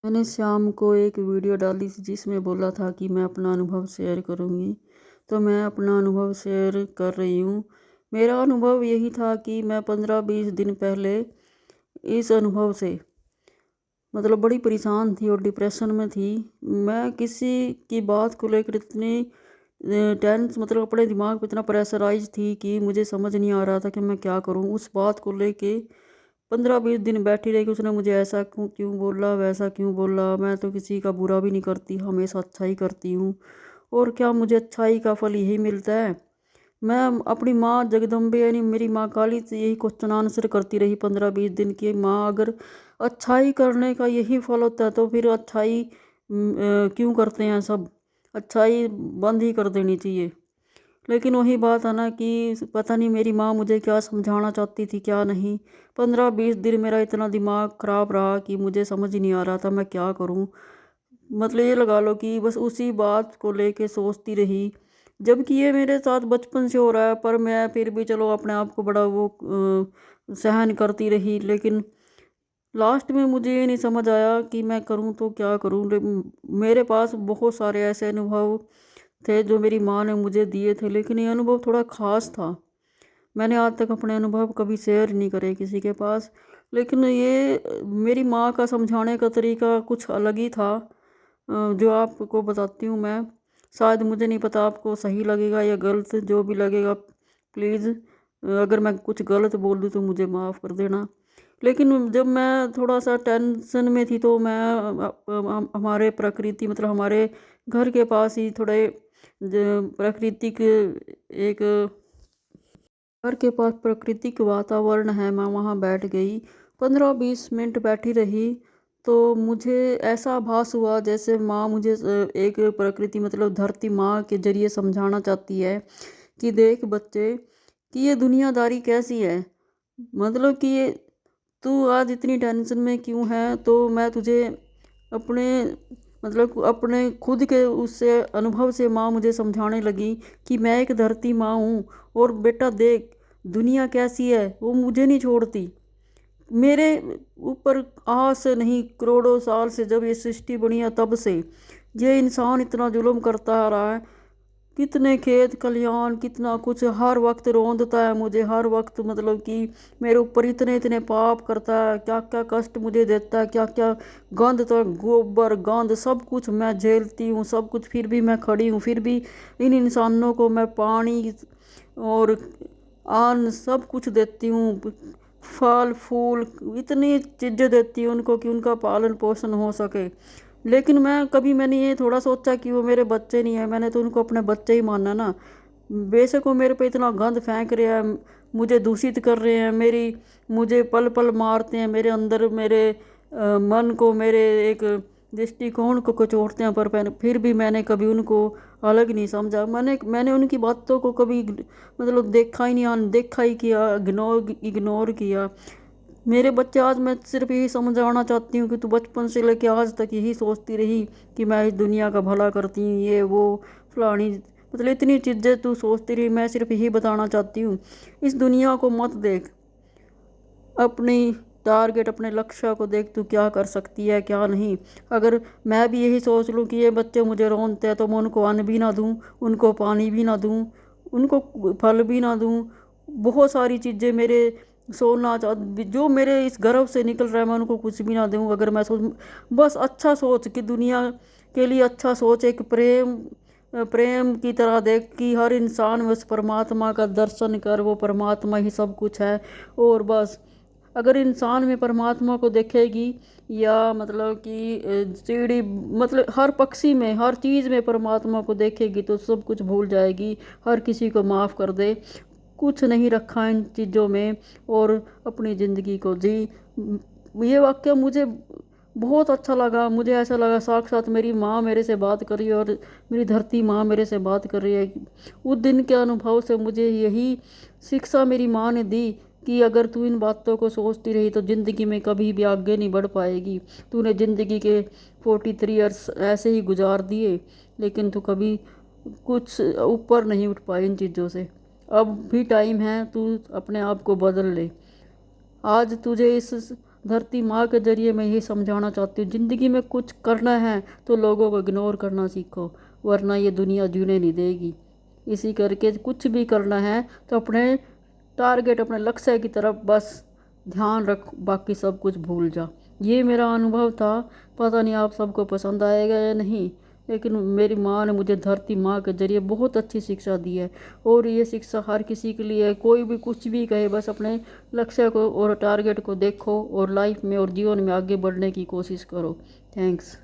मैंने शाम को एक वीडियो डाली थी जिसमें बोला था कि मैं अपना अनुभव शेयर करूंगी। तो मैं अपना अनुभव शेयर कर रही हूँ। मेरा अनुभव यही था कि मैं 15-20 दिन पहले इस अनुभव से मतलब बड़ी परेशान थी और डिप्रेशन में थी। मैं किसी की बात को लेकर इतनी टेंस मतलब अपने दिमाग पे इतना प्रेशराइज थी कि मुझे समझ नहीं आ रहा था कि मैं क्या करूँ। उस बात को लेके 15-20 दिन बैठी रही कि उसने मुझे ऐसा क्यों बोला, वैसा क्यों बोला। मैं तो किसी का बुरा भी नहीं करती, हमेशा अच्छा ही करती हूँ। और क्या मुझे अच्छाई का फल यही मिलता है। मैं अपनी माँ जगदम्बे यानी मेरी माँ काली से यही क्वेश्चन आंसर करती रही 15-20 दिन की, माँ अगर अच्छाई करने का यही फल होता है तो फिर अच्छाई क्यों करते हैं सब। अच्छाई बंद ही कर देनी चाहिए। लेकिन वही बात है ना कि पता नहीं मेरी माँ मुझे क्या समझाना चाहती थी क्या नहीं। 15-20 दिन मेरा इतना दिमाग ख़राब रहा कि मुझे समझ ही नहीं आ रहा था मैं क्या करूँ। मतलब ये लगा लो कि बस उसी बात को लेके सोचती रही। जबकि ये मेरे साथ बचपन से हो रहा है, पर मैं फिर भी चलो अपने आप को बड़ा वो सहन करती रही। लेकिन लास्ट में मुझे ये नहीं समझ आया कि मैं करूँ तो क्या करूँ। मेरे पास बहुत सारे ऐसे अनुभव थे जो मेरी माँ ने मुझे दिए थे, लेकिन ये अनुभव थोड़ा ख़ास था। मैंने आज तक अपने अनुभव कभी शेयर नहीं करे किसी के पास। लेकिन ये मेरी माँ का समझाने का तरीका कुछ अलग ही था, जो आपको बताती हूँ मैं। शायद मुझे नहीं पता आपको सही लगेगा या गलत, जो भी लगेगा प्लीज़ अगर मैं कुछ गलत बोल दूँ तो मुझे माफ़ कर देना। लेकिन जब मैं थोड़ा सा टेंशन में थी तो मैं हमारे प्रकृति मतलब हमारे घर के पास ही थोड़े प्राकृतिक एक घर के पास प्राकृतिक वातावरण है, मैं वहाँ बैठ गई। 15-20 मिनट बैठी रही तो मुझे ऐसा आभास हुआ जैसे माँ मुझे एक प्रकृति मतलब धरती माँ के जरिए समझाना चाहती है कि देख बच्चे कि ये दुनियादारी कैसी है। मतलब कि ये तू आज इतनी टेंशन में क्यों है, तो मैं तुझे अपने मतलब अपने खुद के उससे अनुभव से माँ मुझे समझाने लगी कि मैं एक धरती माँ हूँ। और बेटा देख दुनिया कैसी है, वो मुझे नहीं छोड़ती। मेरे ऊपर आज से नहीं करोड़ों साल से जब ये सृष्टि बनी है तब से ये इंसान इतना जुल्म करता आ रहा है। कितने खेत खलियान कितना कुछ हर वक्त रौंदता है मुझे, हर वक्त मतलब कि मेरे ऊपर इतने इतने पाप करता है, क्या क्या कष्ट मुझे देता है, क्या क्या गंद तो गोबर गंद सब कुछ मैं झेलती हूँ सब कुछ। फिर भी मैं खड़ी हूँ, फिर भी इन इंसानों को मैं पानी और अन्न सब कुछ देती हूँ, फल फूल इतनी चीज़ें देती हूँ उनको कि उनका पालन पोषण हो सके। लेकिन मैंने ये थोड़ा सोचा कि वो मेरे बच्चे नहीं है, मैंने तो उनको अपने बच्चे ही माना ना। बेशक वो मेरे पे इतना गंद फेंक रहे हैं, मुझे दूषित कर रहे हैं, मेरी मुझे पल पल मारते हैं, मेरे अंदर मेरे मन को मेरे एक दृष्टिकोण को कचोटते हैं, पर फिर भी मैंने कभी उनको अलग नहीं समझा। मैंने मैंने उनकी बातों को कभी मतलब देखा ही नहीं, अनदेखा ही किया, इग्नोर इग्नोर किया। मेरे बच्चे आज मैं सिर्फ यही समझाना चाहती हूँ कि तू बचपन से लेके आज तक यही सोचती रही कि मैं इस दुनिया का भला करती हूँ, ये वो फलानी मतलब इतनी चीज़ें तू सोचती रही। मैं सिर्फ यही बताना चाहती हूँ इस दुनिया को मत देख, अपनी टारगेट अपने लक्ष्य को देख तू क्या कर सकती है क्या नहीं। अगर मैं भी यही सोच लूँ कि ये बच्चे मुझे रोनते हैं तो मैं उनको अन्न भी ना दूँ, उनको पानी भी ना दूँ, उनको फल भी ना दूँ, बहुत सारी चीज़ें मेरे सोना जो मेरे इस गर्भ से निकल रहा है मैं उनको कुछ भी ना दूँ। अगर मैं सोच बस अच्छा सोच कि दुनिया के लिए अच्छा सोच, एक प्रेम प्रेम की तरह देख कि हर इंसान में उस परमात्मा का दर्शन कर, वो परमात्मा ही सब कुछ है। और बस अगर इंसान में परमात्मा को देखेगी या मतलब कि चिड़ी मतलब हर पक्षी में हर चीज़ में परमात्मा को देखेगी तो सब कुछ भूल जाएगी, हर किसी को माफ़ कर दे, कुछ नहीं रखा इन चीज़ों में और अपनी ज़िंदगी को जी। ये वाक्य मुझे बहुत अच्छा लगा। मुझे ऐसा लगा साक्षात मेरी माँ मेरे से बात कर रही है और मेरी धरती माँ मेरे से बात कर रही है। उस दिन के अनुभव से मुझे यही शिक्षा मेरी माँ ने दी कि अगर तू इन बातों को सोचती रही तो ज़िंदगी में कभी भी आगे नहीं बढ़ पाएगी। तूने ज़िंदगी के 43 ईयर्स ऐसे ही गुजार दिए, लेकिन तू कभी कुछ ऊपर नहीं उठ पाई इन चीज़ों से। अब भी टाइम है, तू अपने आप को बदल ले। आज तुझे इस धरती माँ के जरिए मैं ये समझाना चाहती हूँ, ज़िंदगी में कुछ करना है तो लोगों को इग्नोर करना सीखो, वरना ये दुनिया जीने नहीं देगी। इसी करके कुछ भी करना है तो अपने टारगेट, अपने लक्ष्य की तरफ बस ध्यान रख, बाकी सब कुछ भूल जा। ये मेरा अनुभव था। पता नहीं आप सबको पसंद आएगा या नहीं, लेकिन मेरी माँ ने मुझे धरती माँ के जरिए बहुत अच्छी शिक्षा दी है। और ये शिक्षा हर किसी के लिए है। कोई भी कुछ भी कहे, बस अपने लक्ष्य को और टारगेट को देखो और लाइफ में और जीवन में आगे बढ़ने की कोशिश करो। थैंक्स।